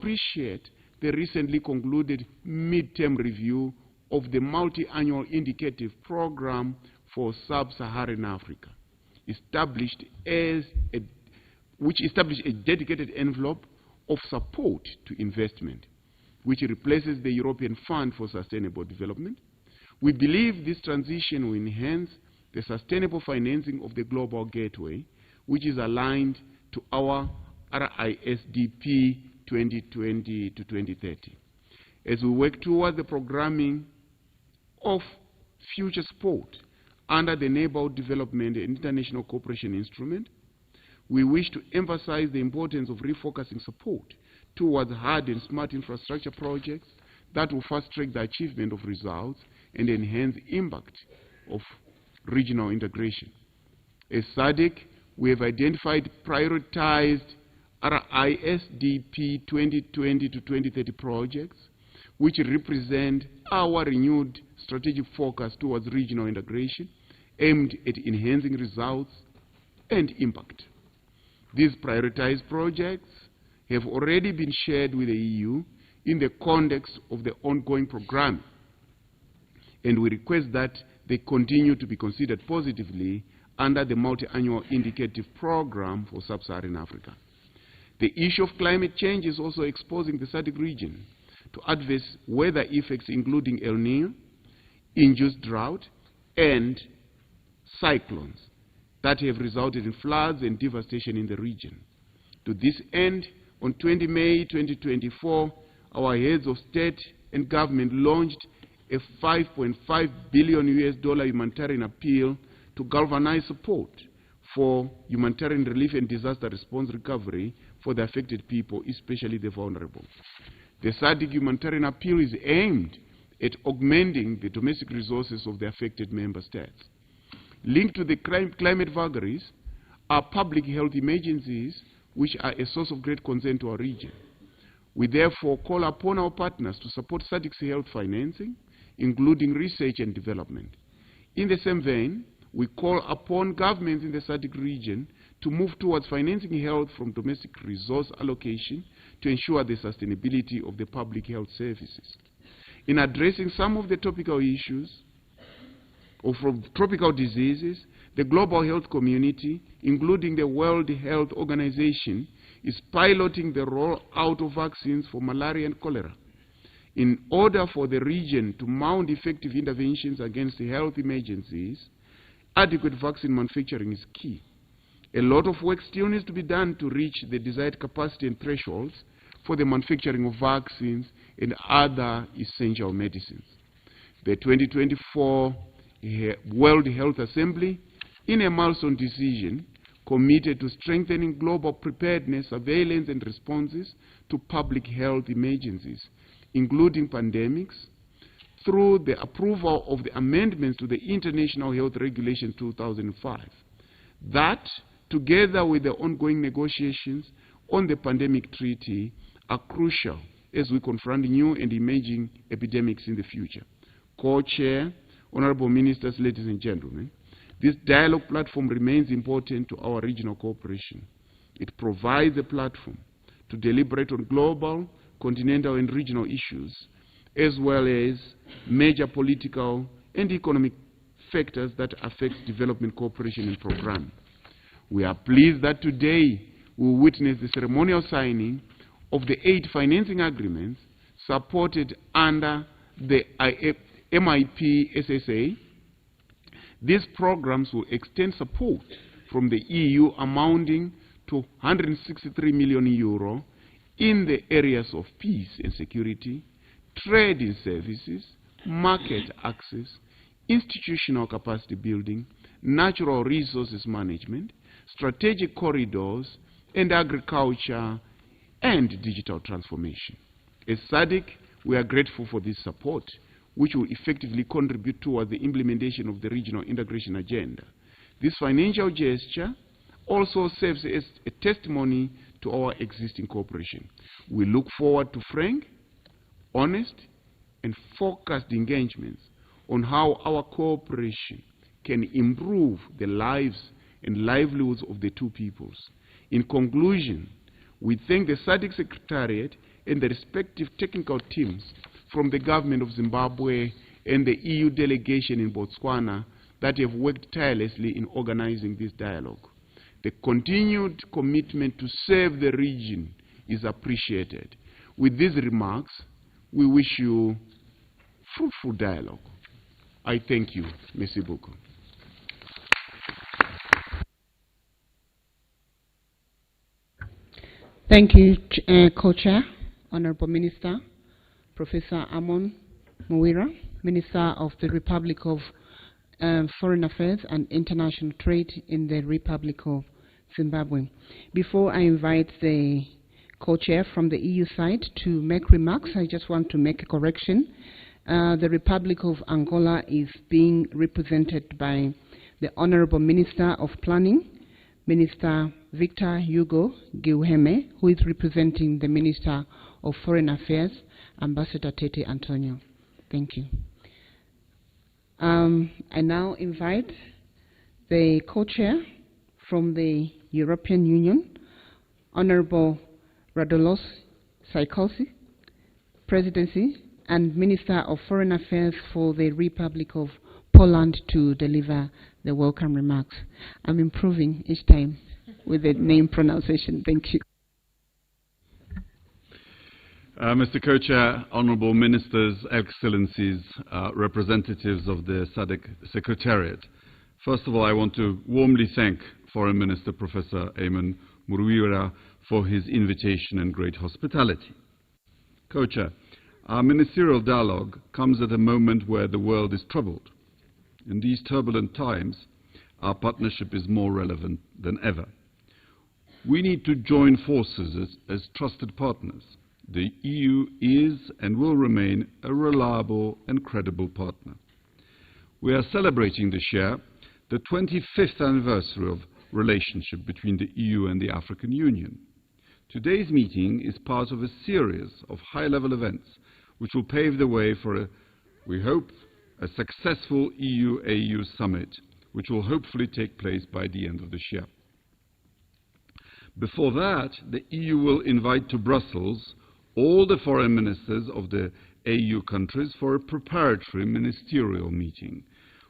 appreciate the recently concluded mid-term review of the multi-annual indicative program for sub-Saharan Africa, which established a dedicated envelope of support to investment, which replaces the European Fund for Sustainable Development. We believe this transition will enhance the sustainable financing of the Global Gateway, which is aligned to our RISDP 2020 to 2030. As we work towards the programming of future support under the Neighborhood Development and International Cooperation Instrument, we wish to emphasize the importance of refocusing support towards hard and smart infrastructure projects that will fast-track the achievement of results and enhance impact of regional integration. As SADC, we have identified prioritized RISDP 2020 to 2030 projects, which represent our renewed strategic focus towards regional integration, aimed at enhancing results and impact. These prioritized projects have already been shared with the EU in the context of the ongoing program, and we request that they continue to be considered positively under the multi-annual indicative program for sub-Saharan Africa. The issue of climate change is also exposing the SADC region to adverse weather effects, including El Niño, induced drought, and cyclones that have resulted in floods and devastation in the region. To this end, on 20 May 2024, our heads of state and government launched a $5.5 billion humanitarian appeal to galvanize support for humanitarian relief and disaster response recovery for the affected people, especially the vulnerable. The SADC humanitarian appeal is aimed at augmenting the domestic resources of the affected member states. Linked to the climate vagaries are public health emergencies, which are a source of great concern to our region. We therefore call upon our partners to support SADC's health financing, including research and development. In the same vein, we call upon governments in the SADC region to move towards financing health from domestic resource allocation to ensure the sustainability of the public health services. In addressing some of the topical issues or from tropical diseases, the global health community, including the World Health Organization, is piloting the rollout of vaccines for malaria and cholera. In order for the region to mount effective interventions against health emergencies, adequate vaccine manufacturing is key. A lot of work still needs to be done to reach the desired capacity and thresholds for the manufacturing of vaccines and other essential medicines. The 2024 World Health Assembly, in a milestone decision, committed to strengthening global preparedness, surveillance, and responses to public health emergencies, including pandemics, through the approval of the amendments to the International Health Regulation 2005. That, together with the ongoing negotiations on the pandemic treaty, are crucial as we confront new and emerging epidemics in the future. Co-Chair, Honorable Ministers, ladies and gentlemen, this dialogue platform remains important to our regional cooperation. It provides a platform to deliberate on global, continental, and regional issues, as well as major political and economic factors that affect development cooperation and programming. We are pleased that today we will witness the ceremonial signing of the 8 financing agreements supported under the MIP SSA. These programs will extend support from the EU amounting to 163 million euro in the areas of peace and security, trade in services, market access, institutional capacity building, natural resources management, strategic corridors, and agriculture and digital transformation. As SADC, we are grateful for this support, which will effectively contribute towards the implementation of the regional integration agenda. This financial gesture also serves as a testimony to our existing cooperation. We look forward to frank, honest, and focused engagements on how our cooperation can improve the lives and livelihoods of the two peoples. In conclusion, we thank the SADC Secretariat and the respective technical teams from the government of Zimbabwe and the EU delegation in Botswana that have worked tirelessly in organizing this dialogue. The continued commitment to serve the region is appreciated. With these remarks, we wish you fruitful dialogue. I thank you. Merci beaucoup. Thank you, Co-Chair, Honorable Minister, Professor Amon Muwira, Minister of the Republic of Foreign Affairs and International Trade in the Republic of Zimbabwe. Before I invite the Co-Chair from the EU side to make remarks, I just want to make a correction. The Republic of Angola is being represented by the Honorable Minister of Planning, Minister Victor Hugo Guilherme, who is representing the Minister of Foreign Affairs, Ambassador Tete Antonio. Thank you. I now invite the co-chair from the European Union, Honorable Radolos Saikosi, Presidency, and Minister of Foreign Affairs for the Republic of Poland to deliver the welcome remarks. I'm improving each time with the name pronunciation. Thank you. Mr. Co-Chair, Honourable Ministers, Excellencies, representatives of the SADC Secretariat. First of all, I want to warmly thank Foreign Minister Professor Amon Muwira for his invitation and great hospitality. Co-Chair, our ministerial dialogue comes at a moment where the world is troubled. In these turbulent times, our partnership is more relevant than ever. We need to join forces as trusted partners. The EU is and will remain a reliable and credible partner. We are celebrating this year the 25th anniversary of relationship between the EU and the African Union. Today's meeting is part of a series of high-level events which will pave the way for, we hope, a successful EU-AU summit, which will hopefully take place by the end of this year. Before that, the EU will invite to Brussels all the foreign ministers of the AU countries for a preparatory ministerial meeting.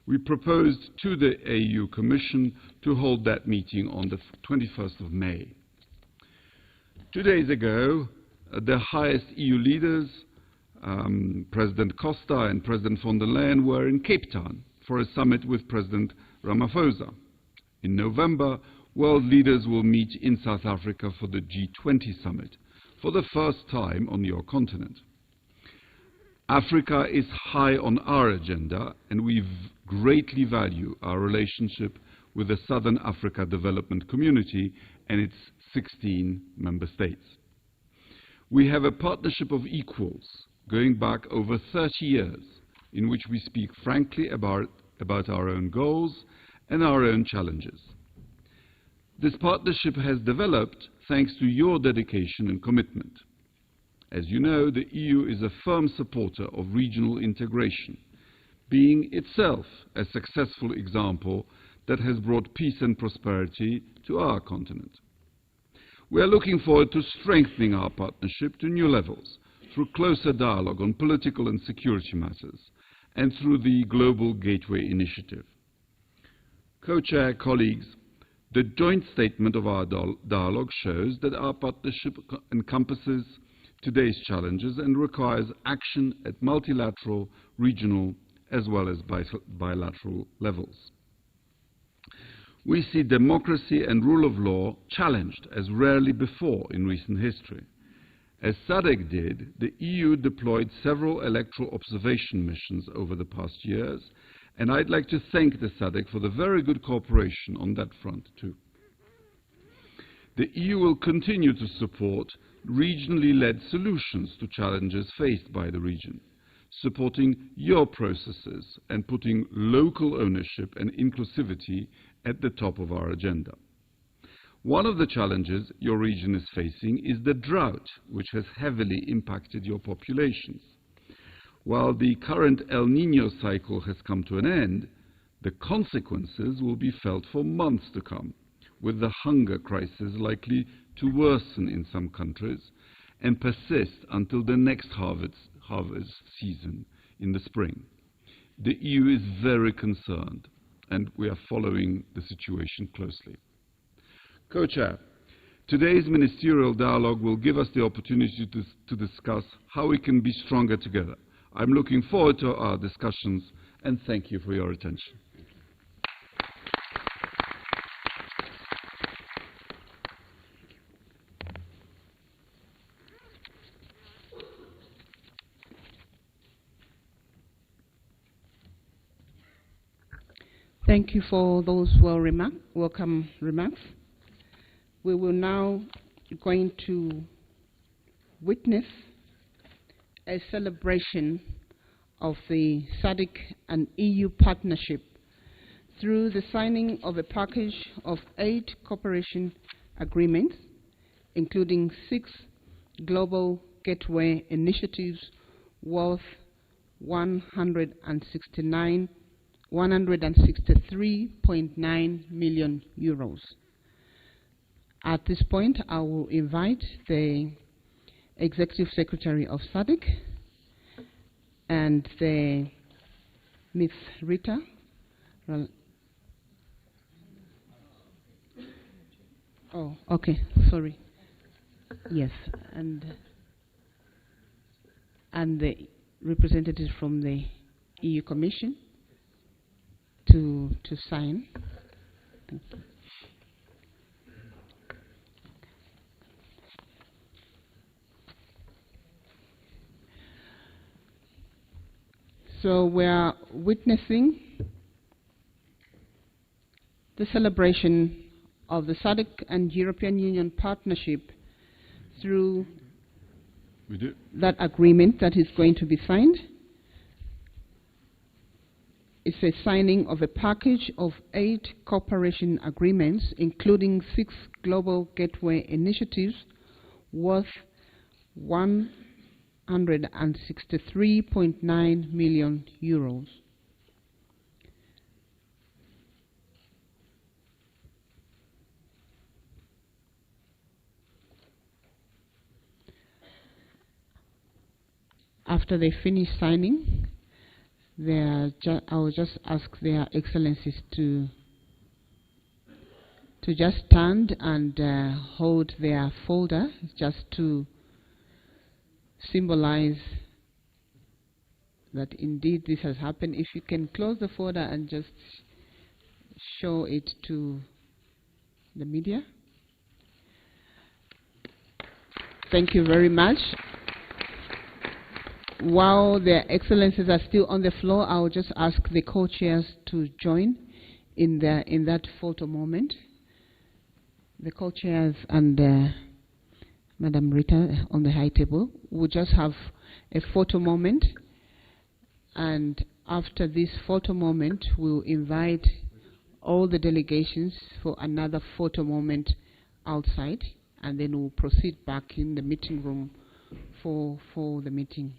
We proposed to the AU Commission to hold that meeting on the 21st of May. 2 days ago, the highest EU leaders, President Costa and President von der Leyen, were in Cape Town for a summit with President Ramaphosa. In November, world leaders will meet in South Africa for the G20 summit, for the first time on your continent. Africa is high on our agenda, and we greatly value our relationship with the Southern Africa Development Community and its 16 member states. We have a partnership of equals going back over 30 years, in which we speak frankly about our own goals and our own challenges. This partnership has developed thanks to your dedication and commitment. As you know, the EU is a firm supporter of regional integration, being itself a successful example that has brought peace and prosperity to our continent. We are looking forward to strengthening our partnership to new levels through closer dialogue on political and security matters and through the Global Gateway Initiative. Co-Chair, colleagues, the joint statement of our dialogue shows that our partnership encompasses today's challenges and requires action at multilateral, regional, as well as bilateral levels. We see democracy and rule of law challenged as rarely before in recent history. As SADC did, the EU deployed several electoral observation missions over the past years, and I'd like to thank the SADC for the very good cooperation on that front too. The EU will continue to support regionally led solutions to challenges faced by the region, supporting your processes and putting local ownership and inclusivity at the top of our agenda. One of the challenges your region is facing is the drought, which has heavily impacted your populations. While the current El Niño cycle has come to an end, the consequences will be felt for months to come, with the hunger crisis likely to worsen in some countries and persist until the next harvest season in the spring. The EU is very concerned, and we are following the situation closely. Co-Chair, today's ministerial dialogue will give us the opportunity to discuss how we can be stronger together. I'm looking forward to our discussions, and thank you for your attention. Thank you for those welcome remarks. We will now going to witness a celebration of the SADC and EU partnership through the signing of a package of 8 cooperation agreements, including 6 global gateway initiatives worth 163.9 million euros. At this point, I will invite the Executive Secretary of SADC and the Ms. Rita. Oh, okay, sorry. Yes, and the representatives from the EU Commission to sign. Thank you. So we are witnessing the celebration of the SADC and European Union partnership through that agreement that is going to be signed. It's a signing of a package of 8 cooperation agreements, including 6 global gateway initiatives worth 163.9 million euros. After they finish signing, I will just ask their excellencies to just stand and hold their folder, just to symbolize that indeed this has happened. If you can close the folder and just show it to the media. Thank you very much. While their excellencies are still on the floor, I will just ask the co-chairs to join in that photo moment. The co-chairs and Madam Rita on the high table will just have a photo moment, and after this photo moment, we'll invite all the delegations for another photo moment outside, and then we'll proceed back in the meeting room for the meeting.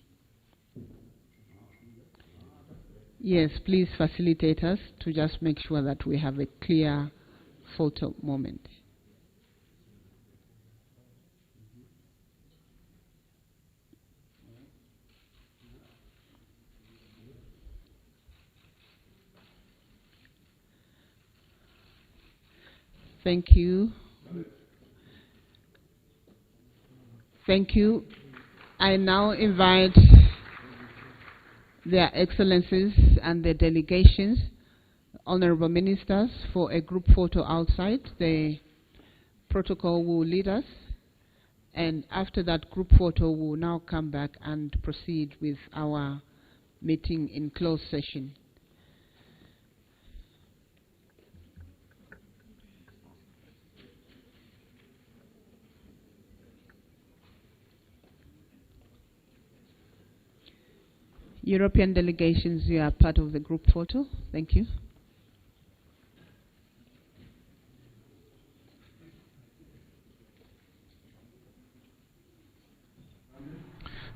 Yes, please facilitate us to just make sure that we have a clear photo moment. Thank you. Thank you. I now invite their excellencies and the delegations, honorable ministers, for a group photo outside. The protocol will lead us, and after that group photo, we'll now come back and proceed with our meeting in closed session. European delegations, you are part of the group photo. Thank you.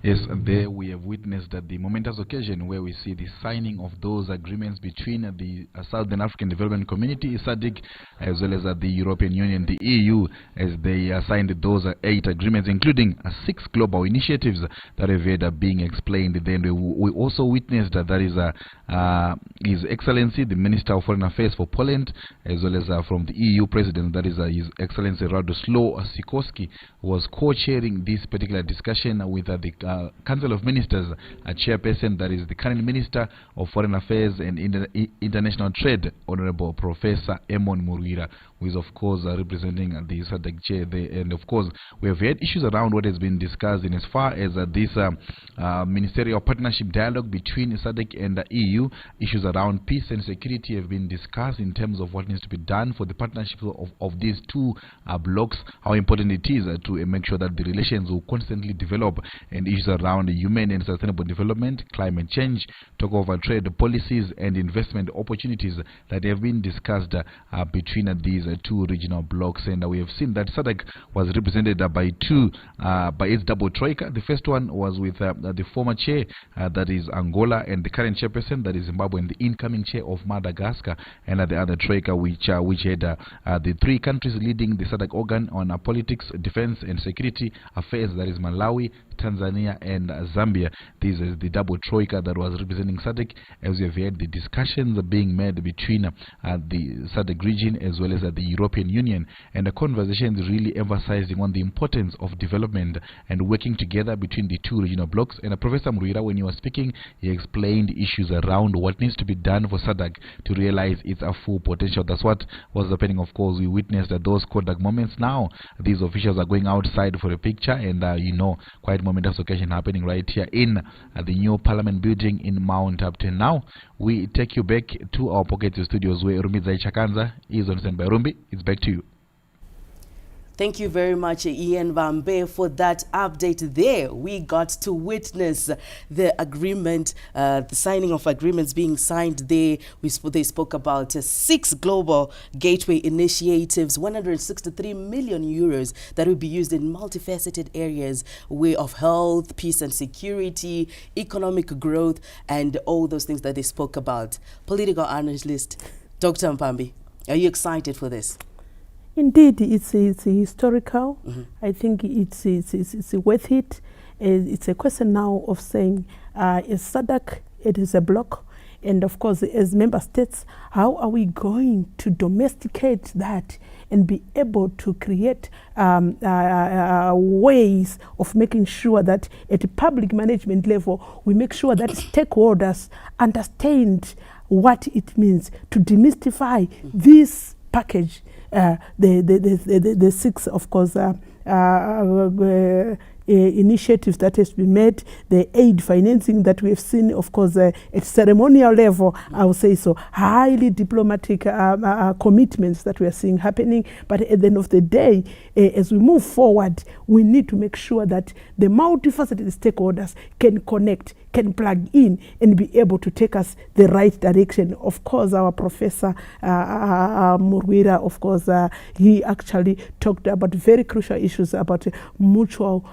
Yes, there we have witnessed the momentous occasion where we see the signing of those agreements between the Southern African Development Community, SADC, as well as the European Union, the EU, as they signed those 8 agreements, including 6 global initiatives that have had being explained. Then we also witnessed that is His Excellency, the Minister of Foreign Affairs for Poland, as well as from the EU President, that is His Excellency Radosław Sikorski, was co-chairing this particular discussion with the Council of Ministers chairperson, that is the current Minister of Foreign Affairs and International Trade, Honorable Professor Amon Muwira, who is of course representing the SADC chair there. And of course we have had issues around what has been discussed in as far as this ministerial partnership dialogue between SADC and the EU. Issues around peace and security have been discussed in terms of what needs to be done for the partnership of these two blocks, how important it is to make sure that the relations will constantly develop, and issues around human and sustainable development, climate change, talk over trade policies and investment opportunities that have been discussed between these two regional blocks. And we have seen that SADC was represented by its double troika. The first one was with the former chair, that is Angola, and the current chairperson, that is Zimbabwe, and the incoming chair of Madagascar, and the other troika which had the 3 countries leading the SADC organ on politics, defense and security affairs, that is Malawi, Tanzania and Zambia. This is the double troika that was representing SADC, as we have had the discussions being made between the SADC region as well as the European Union, and the conversations really emphasizing on the importance of development and working together between the two regional blocks. And Professor Muwira, when you were speaking, he explained issues around what needs to be done for SADC to realize its full potential. That's what was happening. Of course, we witnessed those Kodak moments. Now these officials are going outside for a picture, and quite momentous occasion happening right here in the new Parliament building in Mount Upton. Now we take you back to our Pocket Studios where Rumizai Chakanza is on standby. Rumbi, it's back to you. Thank you very much, Ian Vambe, for that update there. We got to witness the agreement, the signing of agreements being signed there. They spoke about 6 global gateway initiatives, 163 million euros that will be used in multifaceted areas of health, peace and security, economic growth, and all those things that they spoke about. Political analyst, Dr. Mpambi, are you excited for this? Indeed, it's historical. I think it's worth it. It's a question now of saying, is SADC, it is a bloc, and of course, as member states, how are we going to domesticate that and be able to create ways of making sure that at a public management level, we make sure that stakeholders understand what it means to demystify this package. The 6, of course, initiatives that has been made, the aid financing that we have seen, of course, at ceremonial level, I would say so, highly diplomatic commitments that we are seeing happening. But at the end of the day, as we move forward, we need to make sure that the multifaceted stakeholders can connect, can plug in, and be able to take us the right direction. Of course, our Professor Muwira, of course, he actually talked about very crucial issues about mutual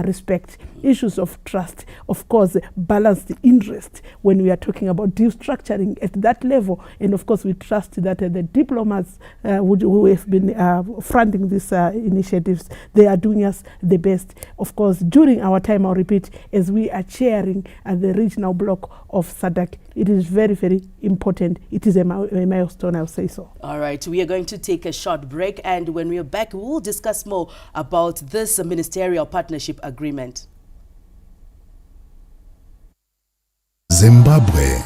respect, issues of trust, of course, balanced interest when we are talking about deal structuring at that level. And of course, we trust that the diplomats who have been fronting these initiatives, they are doing us the best. Of course, during our time, I'll repeat, as we are chairing the regional bloc of SADC, it is very, very important. It is a milestone, I'll say so. All right, we are going to take a short break, and when we are back, we will discuss more about this ministerial partnership agreement. Zimbabwe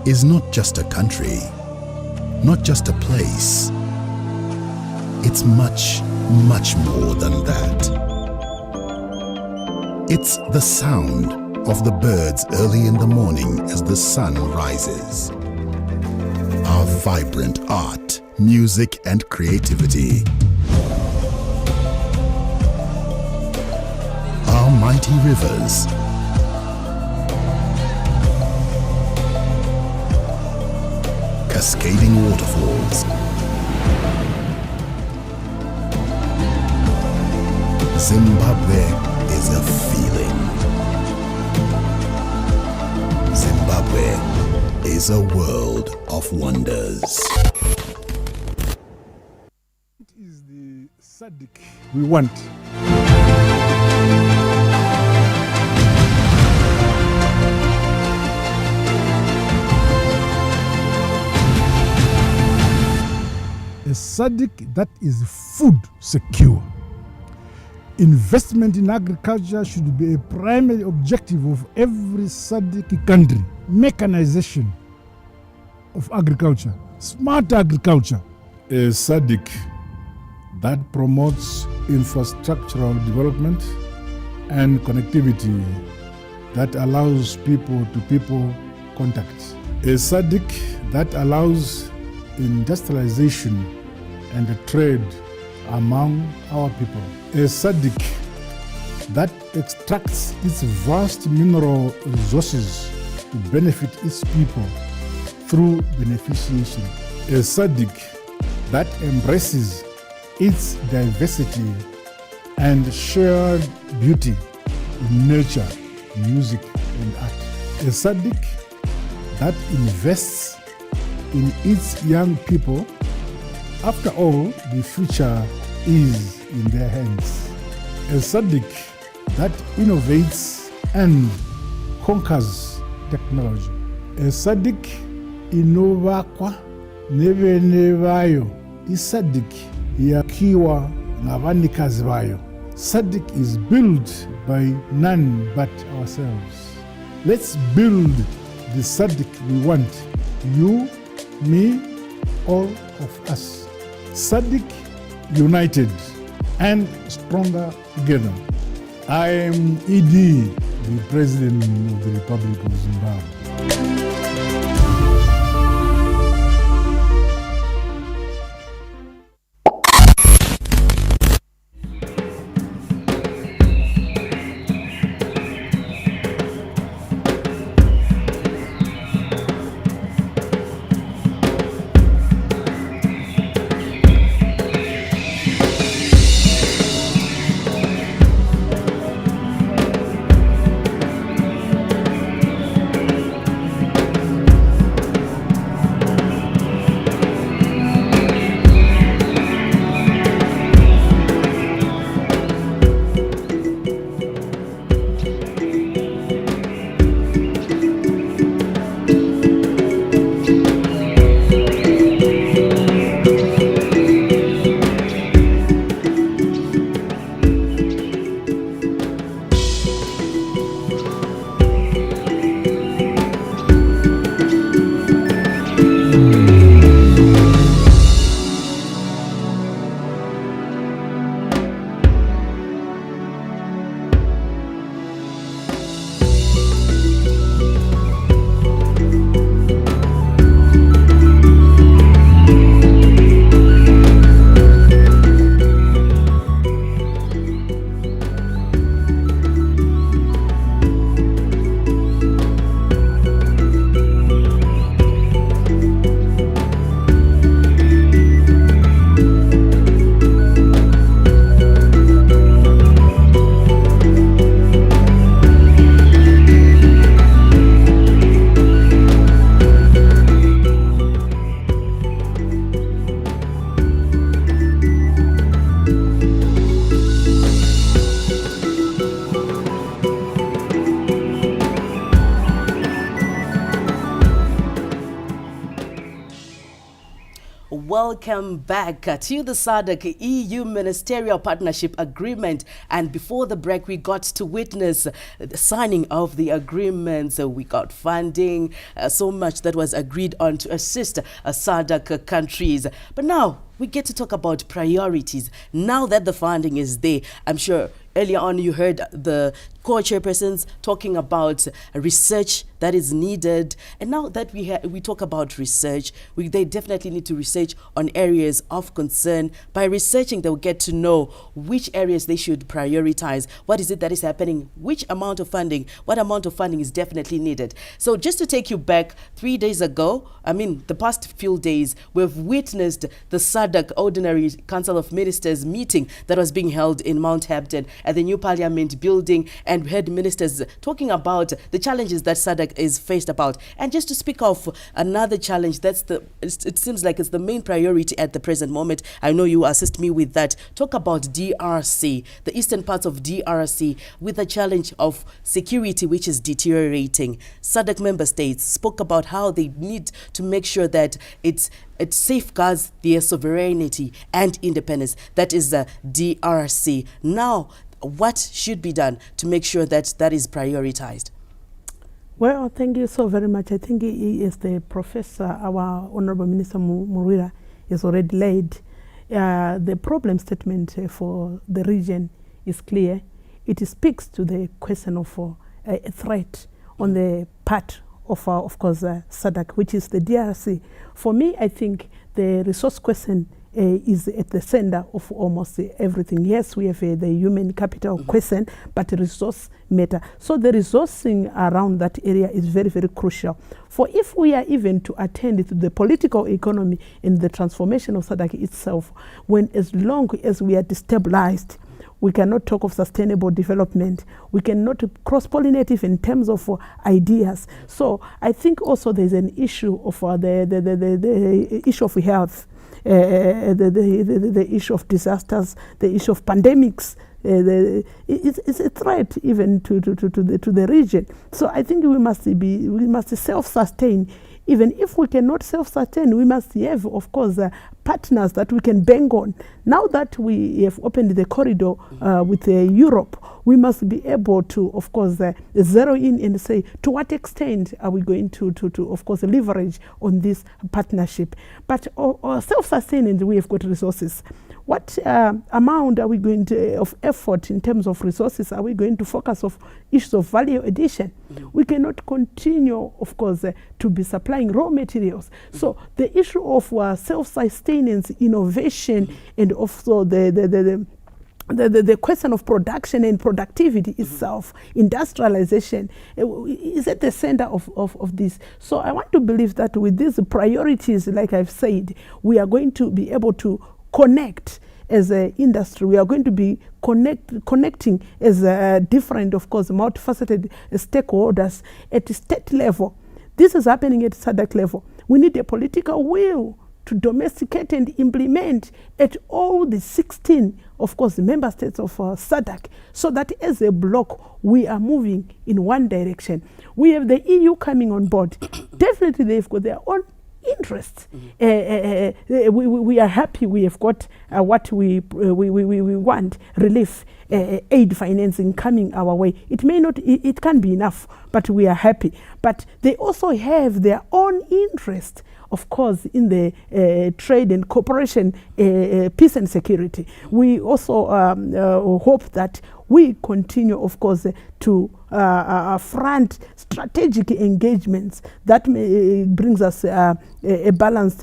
is not just a country, not just a place. It's much, much more than that. It's the sound of the birds early in the morning as the sun rises. Our vibrant art, music, and creativity. Our mighty rivers. Cascading waterfalls. Zimbabwe is a feeling. is a world of wonders. It is the SADC we want. A SADC that is food secure. Investment in agriculture should be a primary objective of every SADC country. Mechanization of agriculture, smart agriculture. A SADC that promotes infrastructural development and connectivity that allows people-to-people contact. A SADC that allows industrialization and trade among our people. A SADC that extracts its vast mineral resources to benefit its people through beneficiation. A SADC that embraces its diversity and shared beauty in nature, music, and art. A SADC that invests in its young people. After all, the future is in their hands. A SADC that innovates and conquers technology. A SADC inovakwa nevene vayo. SADC yakiwa ngavanikazi vayo. SADC is built by none but ourselves. Let's build the SADC we want. You, me, all of us. SADC united and stronger together. I am ED, the President of the Republic of Zimbabwe. Welcome back to the SADC-EU Ministerial Partnership Agreement. And before the break, we got to witness the signing of the agreements. We got funding, so much that was agreed on to assist SADC countries. But now we get to talk about priorities. Now that the funding is there, I'm sure earlier on you heard the co-chairpersons talking about research that is needed. And now that we talk about research, they definitely need to research on areas of concern. By researching, they'll get to know which areas they should prioritize. What is it that is happening? Which amount of funding? What amount of funding is definitely needed? So just to take you back 3 days ago, the past few days, we've witnessed the SADC Ordinary Council of Ministers meeting that was being held in Mount Hampton. at the new parliament building, and we heard ministers talking about the challenges that SADC is faced about. And just to speak of another challenge, it seems like it's the main priority at the present moment. I know you assist me with that. Talk about DRC, the eastern parts of DRC, with the challenge of security, which is deteriorating. SADC member states spoke about how they need to make sure that it safeguards their sovereignty and independence. That is the DRC. Now, what should be done to make sure that that is prioritized? Well, thank you so very much. I think as the professor, our Honorable Minister Muwira, has already laid, the problem statement for the region is clear. It speaks to the question of a threat on the part of course, SADC, which is the DRC. For me, I think the resource question is at the center of almost everything. Yes, we have the human capital question, but resource matter. So the resourcing around that area is very, very crucial. For if we are even to attend to the political economy and the transformation of SADC itself, as long as we are destabilized, we cannot talk of sustainable development. We cannot cross-pollinate in terms of ideas. So I think also there's an issue of the issue of health, the issue of disasters, the issue of pandemics. It's a threat even to the region. So I think we must self-sustain. Even if we cannot self-sustain, we must have, of course, partners that we can bang on. Now that we have opened the corridor with Europe, we must be able to, of course, zero in and say, to what extent are we going to of course, leverage on this partnership? But self-sustaining, we have got resources. What amount are we going to, of effort in terms of resources, are we going to focus on issues of value addition? We cannot continue, of course, to be supplying raw materials. So the issue of self-sustenance, innovation, and also the question of production and productivity itself, industrialization, is at the center of this. So I want to believe that with these priorities, like I've said, we are going to be able to connect as an industry. We are going to be connecting as different, of course, multifaceted stakeholders at the state level. This is happening at SADC level. We need a political will to domesticate and implement at all the 16, of course, the member states of SADC, so that as a bloc, we are moving in one direction. We have the EU coming on board. Definitely, they've got their own interests. We are happy we have got what we want, relief, aid financing coming our way. It may not, it can't be enough, but we are happy. But they also have their own interest, of course, in the trade and cooperation, peace and security. We also hope that we continue, of course, to front strategic engagements that brings us a balanced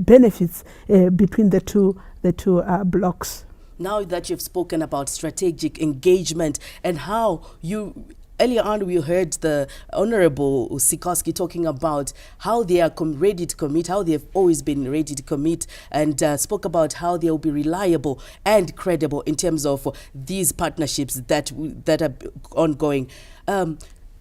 benefits between the two blocks. Now that you've spoken about strategic engagement and how you... Earlier on, we heard the Honorable Sikorsky talking about how they are ready to commit, how they have always been ready to commit, and spoke about how they will be reliable and credible in terms of these partnerships that are ongoing.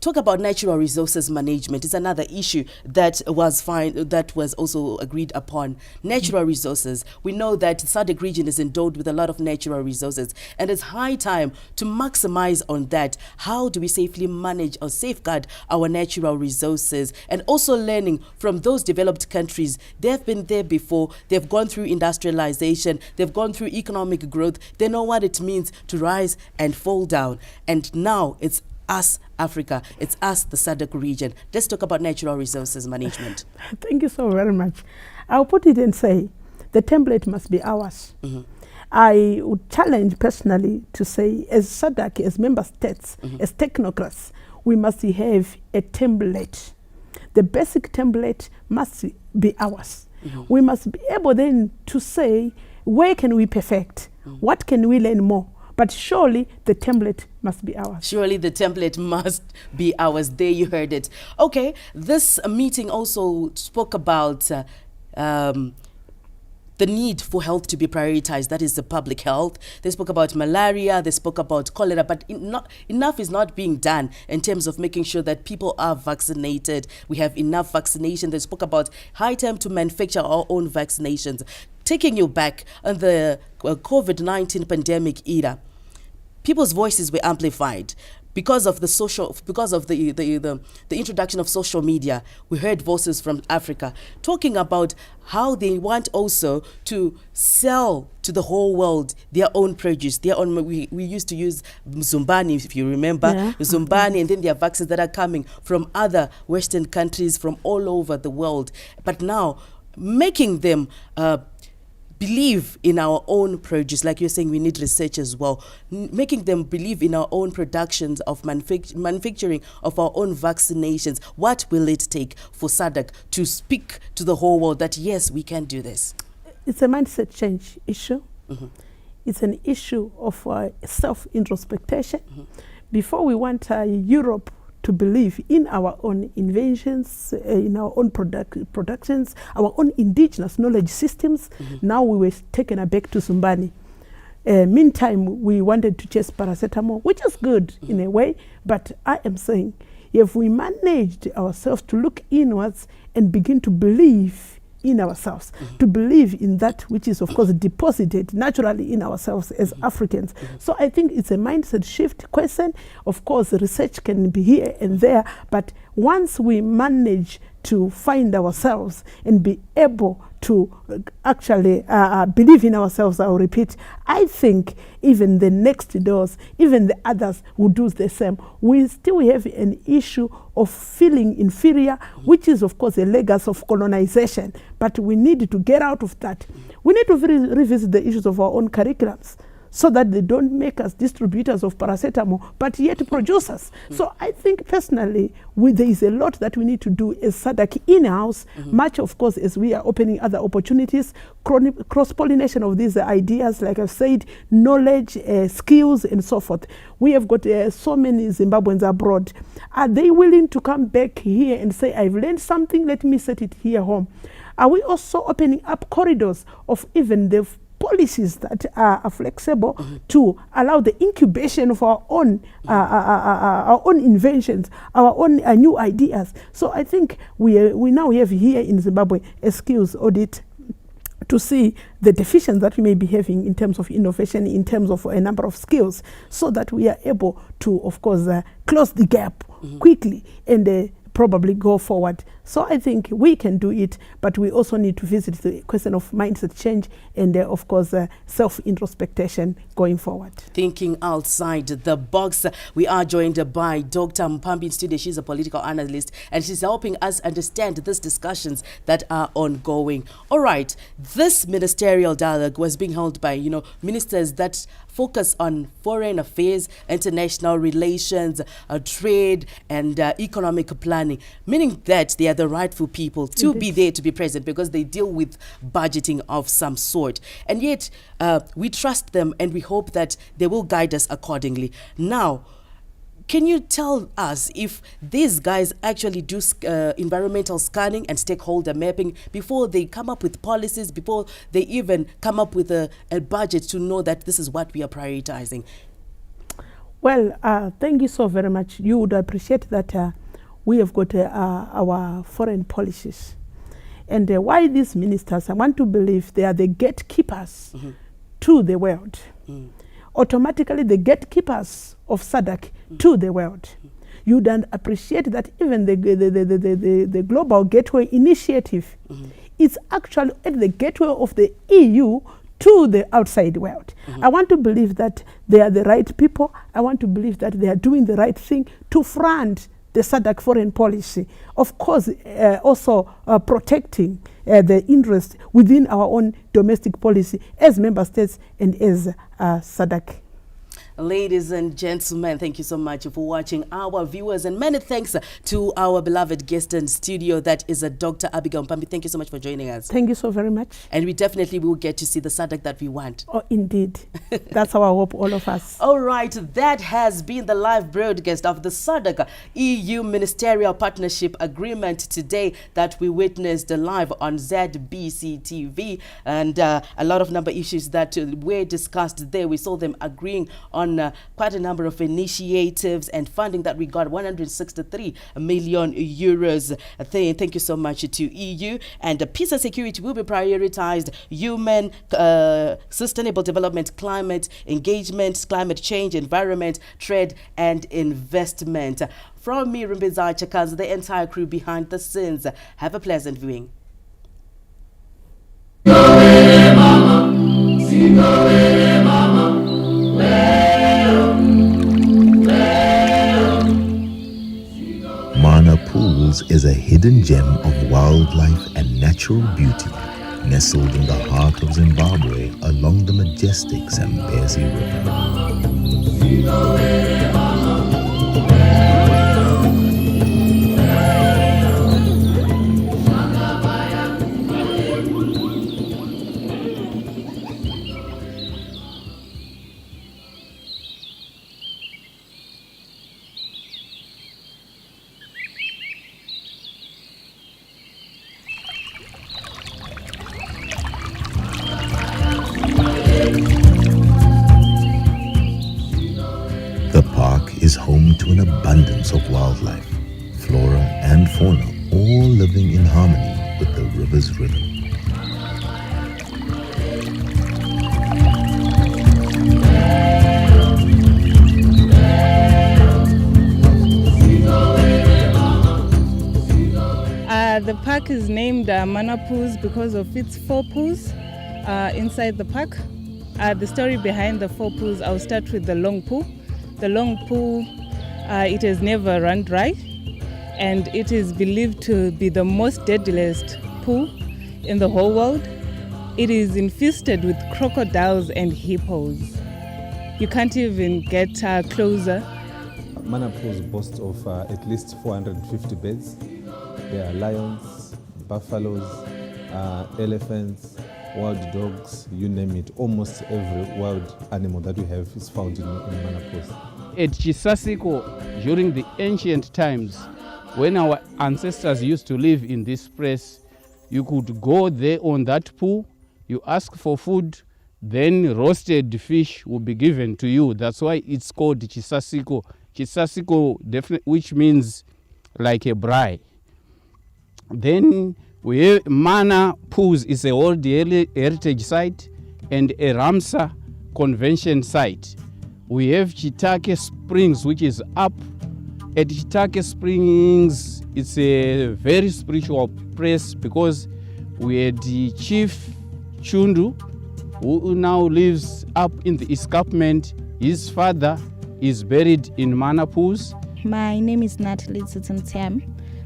Talk about natural resources management. It's another issue that was also agreed upon. Natural resources. We know that the SADC region is endowed with a lot of natural resources, and it's high time to maximize on that. How do we safely manage or safeguard our natural resources? And also learning from those developed countries. They've been there before. They've gone through industrialization. They've gone through economic growth. They know what it means to rise and fall down. And now it's us, Africa. It's us, the SADC region. Let's talk about natural resources management. Thank you so very much. I'll put it and say, the template must be ours. I would challenge personally to say, as SADC, as member states, as technocrats, we must have a template. The basic template must be ours. We must be able then to say, where can we perfect? What can we learn more? But surely the template must be ours. Surely the template must be ours. There you heard it. Okay, this meeting also spoke about the need for health to be prioritized, that is the public health. They spoke about malaria, they spoke about cholera, but enough is not being done in terms of making sure that people are vaccinated. We have enough vaccination. They spoke about high time to manufacture our own vaccinations. Taking you back on the COVID-19 pandemic era, people's voices were amplified. Because of the introduction of social media, we heard voices from Africa talking about how they want also to sell to the whole world their own produce, their own. We used to use Zumbani, if you remember, Zumbani, and then there are vaccines that are coming from other Western countries from all over the world. But now, making them believe in our own produce, like you're saying, we need research as well, making them believe in our own productions of manufacturing of our own vaccinations. What will it take for SADC to speak to the whole world that yes, we can do this? It's a mindset change issue. It's an issue of self-introspection. Before we want Europe to believe in our own inventions, in our own productions, our own indigenous knowledge systems. Now we were taken back to Zumbani. Meantime, we wanted to chase paracetamol, which is good in a way, but I am saying, if we managed ourselves to look inwards and begin to believe in ourselves, to believe in that which is, of course, deposited naturally in ourselves as Africans. So I think it's a mindset shift question. Of course, research can be here and there, but once we manage to find ourselves and be able to actually believe in ourselves, I'll repeat, I think even the next doors, even the others will do the same. We still have an issue of feeling inferior, which is, of course, a legacy of colonization, but we need to get out of that. We need to revisit the issues of our own curriculums, so that they don't make us distributors of paracetamol, but yet producers. So I think personally, there is a lot that we need to do as SADC in-house, much of course as we are opening other opportunities, cross-pollination of these ideas, like I've said, knowledge, skills, and so forth. We have got so many Zimbabweans abroad. Are they willing to come back here and say, I've learned something, let me set it here home? Are we also opening up corridors of even the policies that are flexible to allow the incubation of our own inventions, our own new ideas? So I think we now have here in Zimbabwe a skills audit to see the deficiencies that we may be having in terms of innovation, in terms of a number of skills, so that we are able to, of course, close the gap quickly and probably go forward. So I think we can do it, but we also need to visit the question of mindset change and, of course, self-introspection going forward. Thinking outside the box. We are joined by Dr. Mpambi in studio. She's a political analyst, and she's helping us understand these discussions that are ongoing. All right, this ministerial dialogue was being held by, ministers that focus on foreign affairs, international relations, trade, and economic planning, meaning that they are the rightful people to be there, to be present, because they deal with budgeting of some sort. And yet, we trust them and we hope that they will guide us accordingly. Now, can you tell us if these guys actually do environmental scanning and stakeholder mapping before they come up with policies, before they even come up with a budget to know that this is what we are prioritizing? Well, thank you so very much. You would appreciate that we have got our foreign policies. And why these ministers, I want to believe they are the gatekeepers to the world. Automatically the gatekeepers of SADC to the world. You don't appreciate that even the Global Gateway Initiative is actually at the gateway of the EU to the outside world. I want to believe that they are the right people. I want to believe that they are doing the right thing to front the SADC foreign policy. Of course, also protecting the interest within our own domestic policy as member states and as SADC. Ladies and gentlemen, thank you so much for watching. Our viewers, and many thanks to our beloved guest in studio, that is Dr. Abigail Mpambi. Thank you so much for joining us. Thank you so very much. And we definitely will get to see the SADC that we want. Oh, indeed. That's our hope, all of us. All right, that has been the live broadcast of the SADC-EU Ministerial Partnership Agreement today that we witnessed live on ZBC TV, and a lot of number issues that were discussed there. We saw them agreeing on quite a number of initiatives and funding that we got, 163 million euros. Thank you so much to EU. And peace and security will be prioritized. Human, sustainable development, climate engagement, climate change, environment, trade and investment. From me, Rumbiza Chakaz, the entire crew behind the scenes. Have a pleasant viewing. Mana Pools is a hidden gem of wildlife and natural beauty, nestled in the heart of Zimbabwe along the majestic Zambezi River. The park is home to an abundance of wildlife, flora and fauna, all living in harmony with the river's rhythm. The park is named Mana Pools because of its 4 pools inside the park. The story behind the 4 pools, I'll start with the long pool. The long pool, it has never run dry, and it is believed to be the most deadliest pool in the whole world. It is infested with crocodiles and hippos. You can't even get closer. Mana Pools boasts of at least 450 beds. There are lions, buffaloes, elephants, wild dogs, you name it. Almost every wild animal that we have is found in Mana Pools. At Chisasiko, during the ancient times, when our ancestors used to live in this place, you could go there on that pool, you ask for food, then roasted fish will be given to you. That's why it's called Chisasiko. Chisasiko, which means like a braai. Then we have Mana Pools is a World Heritage Site and a Ramsar Convention Site. We have Chitake Springs, which is up. At Chitake Springs, it's a very spiritual place because we had the Chief Chundu, who now lives up in the escarpment. His father is buried in Mana Pools. My name is Natalie Zitzimtiam.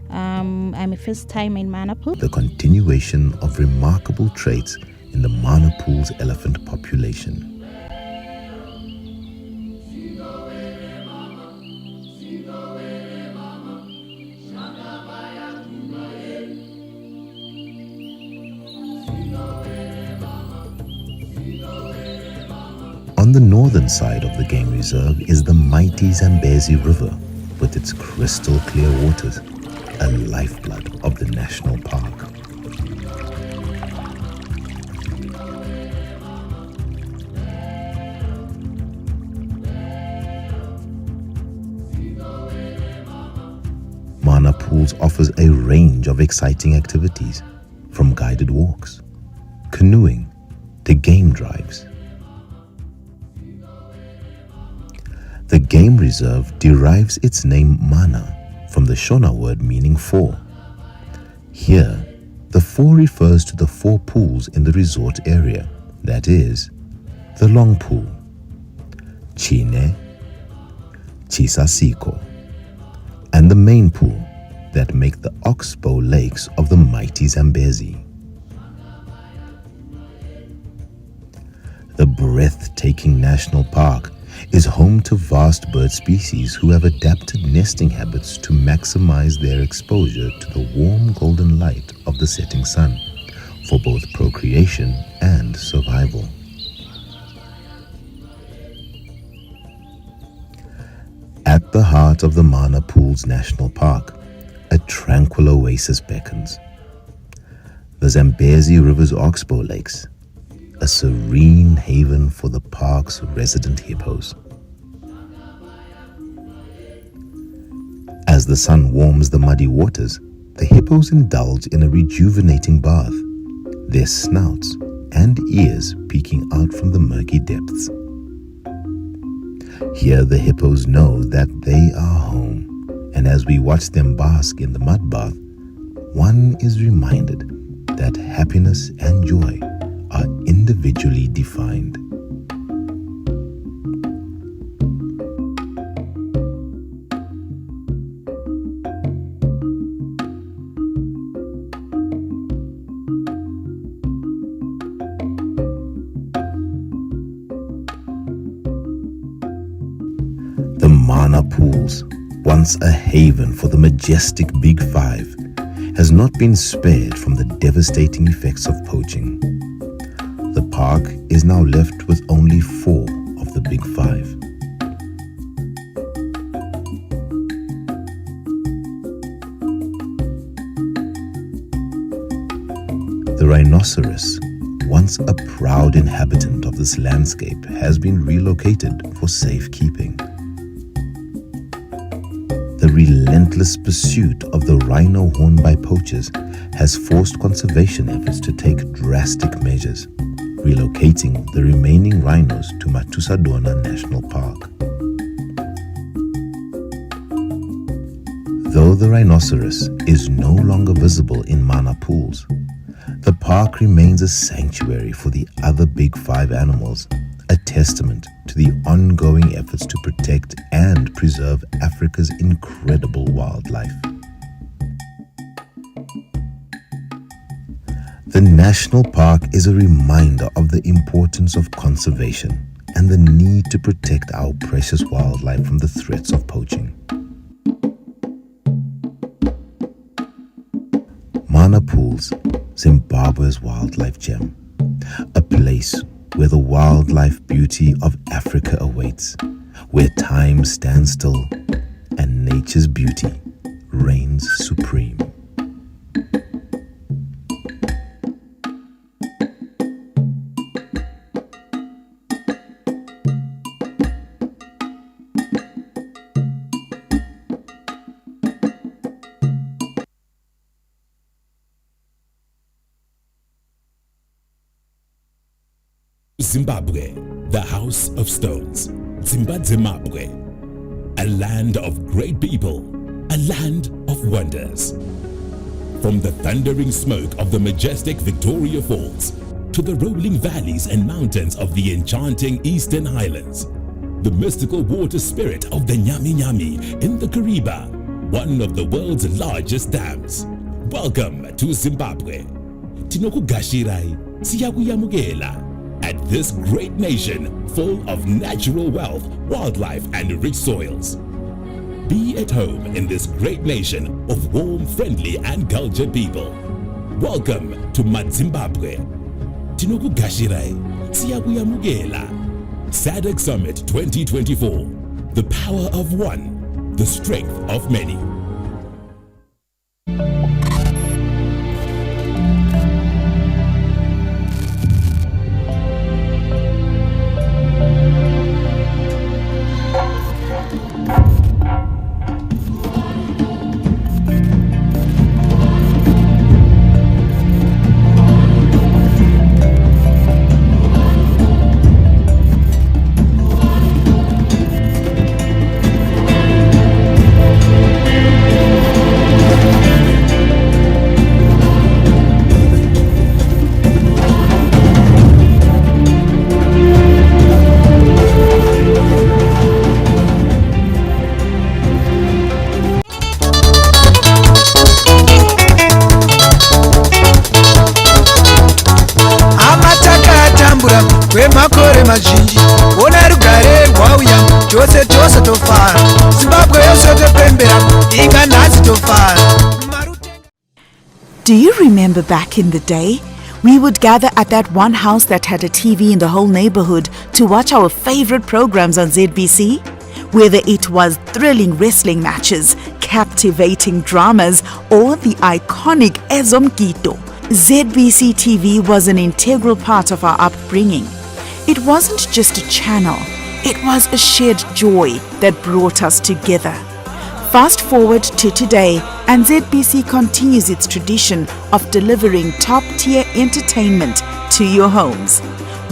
I'm a first time in Mana Pool. The continuation of remarkable traits in the Mana Pools elephant population. On the northern side of the game reserve is the mighty Zambezi River with its crystal clear waters, a lifeblood of the national park. Mana Pools offers a range of exciting activities, from guided walks, canoeing, to game drives. The game reserve derives its name Mana from the Shona word meaning 4. Here, the 4 refers to the 4 pools in the resort area, that is, the Long Pool, Chine, Chisasiko, and the main pool that make the oxbow lakes of the mighty Zambezi. The breathtaking national park is home to vast bird species who have adapted nesting habits to maximize their exposure to the warm golden light of the setting sun for both procreation and survival. At the heart of the Mana Pools National Park, a tranquil oasis beckons. The Zambezi River's oxbow lakes, a serene haven for the park's resident hippos. As the sun warms the muddy waters, the hippos indulge in a rejuvenating bath, their snouts and ears peeking out from the murky depths. Here the hippos know that they are home, and as we watch them bask in the mud bath, one is reminded that happiness and joy are individually defined. The Mana Pools, once a haven for the majestic Big Five, has not been spared from the devastating effects of poaching. The park is now left with only 4 of the Big Five. The rhinoceros, once a proud inhabitant of this landscape, has been relocated for safekeeping. The relentless pursuit of the rhino horn by poachers has forced conservation efforts to take drastic measures, relocating the remaining rhinos to Matusadona National Park. Though the rhinoceros is no longer visible in Mana Pools, the park remains a sanctuary for the other Big Five animals, a testament to the ongoing efforts to protect and preserve Africa's incredible wildlife. The national park is a reminder of the importance of conservation and the need to protect our precious wildlife from the threats of poaching. Mana Pools, Zimbabwe's wildlife gem, a place where the wildlife beauty of Africa awaits, where time stands still and nature's beauty reigns supreme. Zimbabwe, the house of stones. Zimbabwe, a land of great people, a land of wonders. From the thundering smoke of the majestic Victoria Falls to the rolling valleys and mountains of the enchanting Eastern Highlands, the mystical water spirit of the Nyami Nyami in the Kariba, one of the world's largest dams. Welcome to Zimbabwe. Tinokugashirai siyakuyamukela at this great nation full of natural wealth, wildlife, and rich soils. Be at home in this great nation of warm, friendly, and cultured people. Welcome to Zimbabwe. Tinokugashirai siyakuyamukela. SADC Summit 2024. The power of one, the strength of many. kwemakore mazhinji ona rugare rwauya tose tofara Zimbabwe yose topembera inga nhasi tofara. Do you remember back in the day? We would gather at that one house that had a TV in the whole neighborhood to watch our favorite programs on ZBC. Whether it was thrilling wrestling matches, captivating dramas, or the iconic Ezomkito, ZBC TV was an integral part of our upbringing. It wasn't just a channel, it was a shared joy that brought us together. Fast forward to today, and ZBC continues its tradition of delivering top-tier entertainment to your homes.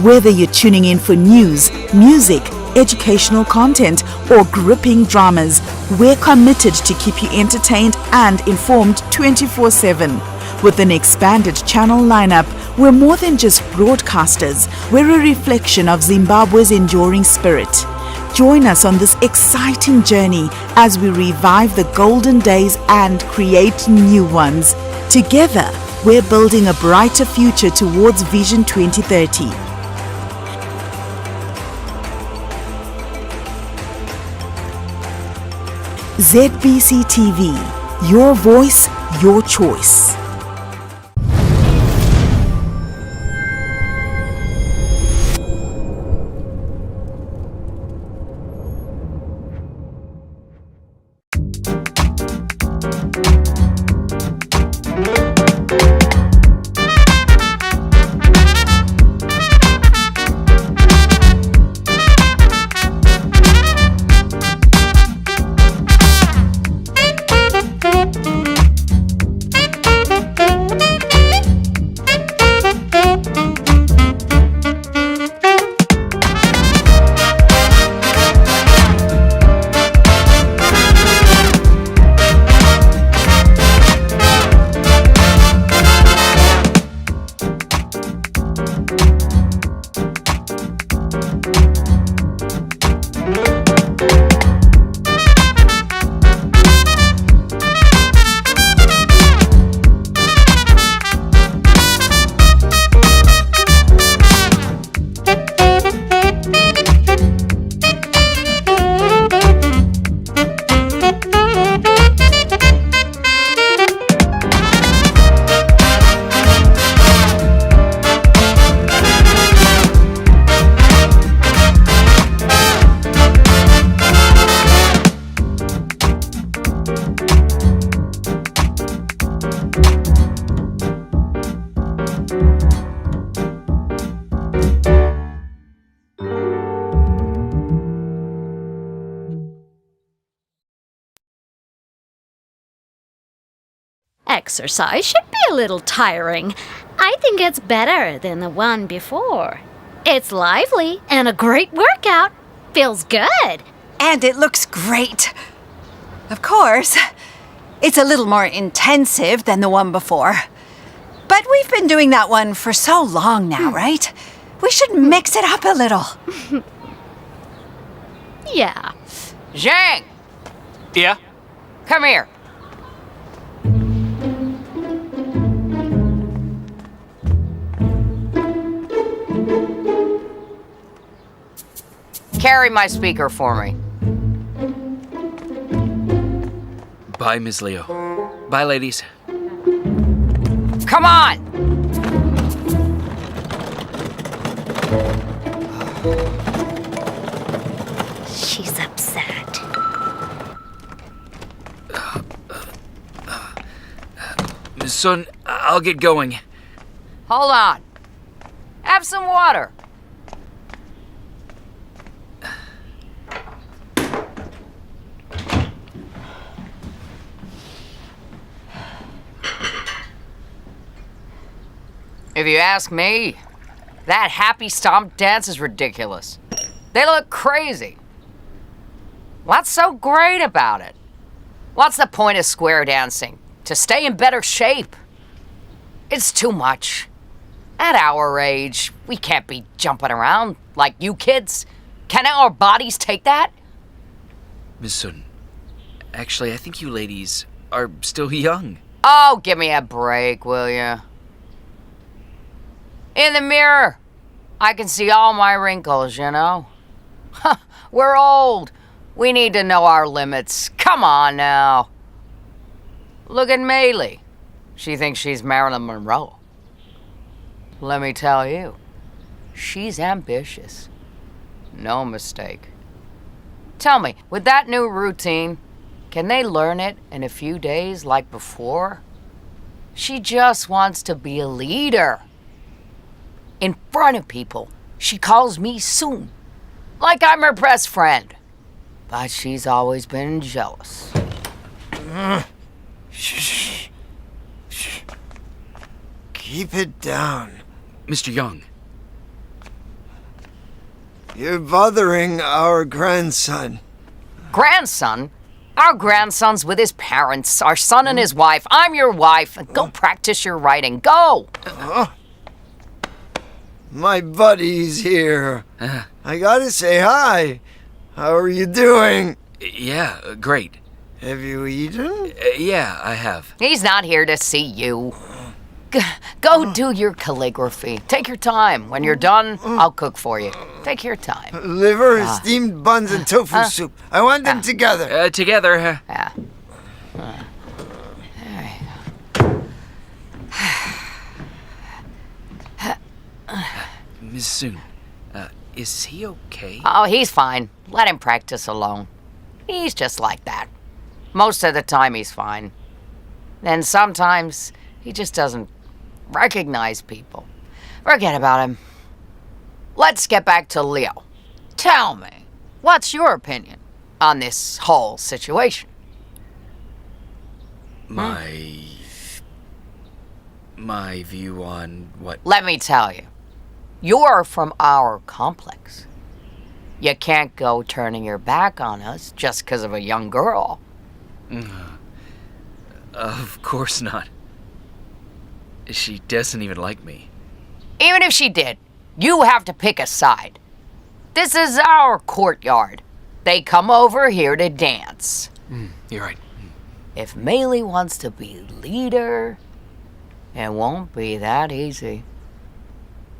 Whether you're tuning in for news, music, educational content, or gripping dramas, we're committed to keep you entertained and informed 24/7. With an expanded channel lineup, we're more than just broadcasters, we're a reflection of Zimbabwe's enduring spirit. Join us on this exciting journey as we revive the golden days and create new ones. Together, we're building a brighter future towards Vision 2030. ZBC TV, your voice, your choice. Exercise should be a little tiring. I think it's better than the one before. It's lively and a great workout. Feels good. And it looks great. Of course, it's a little more intensive than the one before. But we've been doing that one for so long now, right? We should mix it up a little. Yeah. Zhang! Yeah? Come here. Carry my speaker for me. Bye, Ms. Leo. Bye, ladies. Come on! She's upset. Ms. Sun, I'll get going. Hold on. Have some water. If you ask me, that happy stomp dance is ridiculous. They look crazy. What's so great about it? What's the point of square dancing? To stay in better shape. It's too much. At our age, we can't be jumping around like you kids. Can our bodies take that? Ms. Sun, actually, I think you ladies are still young. Oh, give me a break, will ya? In the mirror, I can see all my wrinkles, you know? We're old. We need to know our limits. Come on now. Look at Maylee. She thinks she's Marilyn Monroe. Let me tell you, she's ambitious. No mistake. Tell me, with that new routine, can they learn it in a few days like before? She just wants to be a leader. In front of people, she calls me Soon, like I'm her best friend. But she's always been jealous. Shh. Keep it down. Mr. Young. You're bothering our grandson. Grandson? Our grandson's with his parents, our son and his wife. I'm your wife. Go practice your writing. Go! My buddy's here. I gotta say hi. How are you doing? Yeah, great. Have you eaten? Yeah, I have. He's not here to see you. Go do your calligraphy. Take your time. When you're done, I'll cook for you. Take your time. Liver, steamed buns, and tofu soup. I want them together. Together. Yeah. Miss Soon, is he okay? Oh, he's fine. Let him practice alone. He's just like that. Most of the time, he's fine. Then sometimes he just doesn't recognize people. Forget about him. Let's get back to Leo. Tell me, what's your opinion on this whole situation? My view on what? Let me tell you, you're from our complex. You can't go turning your back on us just because of a young girl. Of course not. She doesn't even like me. Even if she did, you have to pick a side. This is our courtyard. They come over here to dance. You're right. If Maylee wants to be leader, it won't be that easy.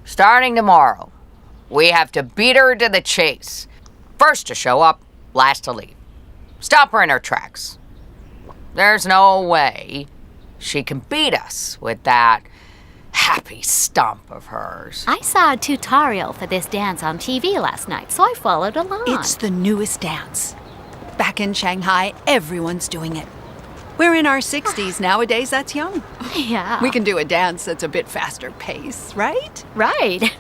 Starting tomorrow, we have to beat her to the chase. First to show up, last to leave. Stop her in her tracks. There's no way she can beat us with that happy stomp of hers. I saw a tutorial for this dance on TV last night, so I followed along. It's the newest dance. Back in Shanghai, everyone's doing it. We're in our 60s. Nowadays, that's young. Yeah. We can do a dance that's a bit faster pace, right? Right.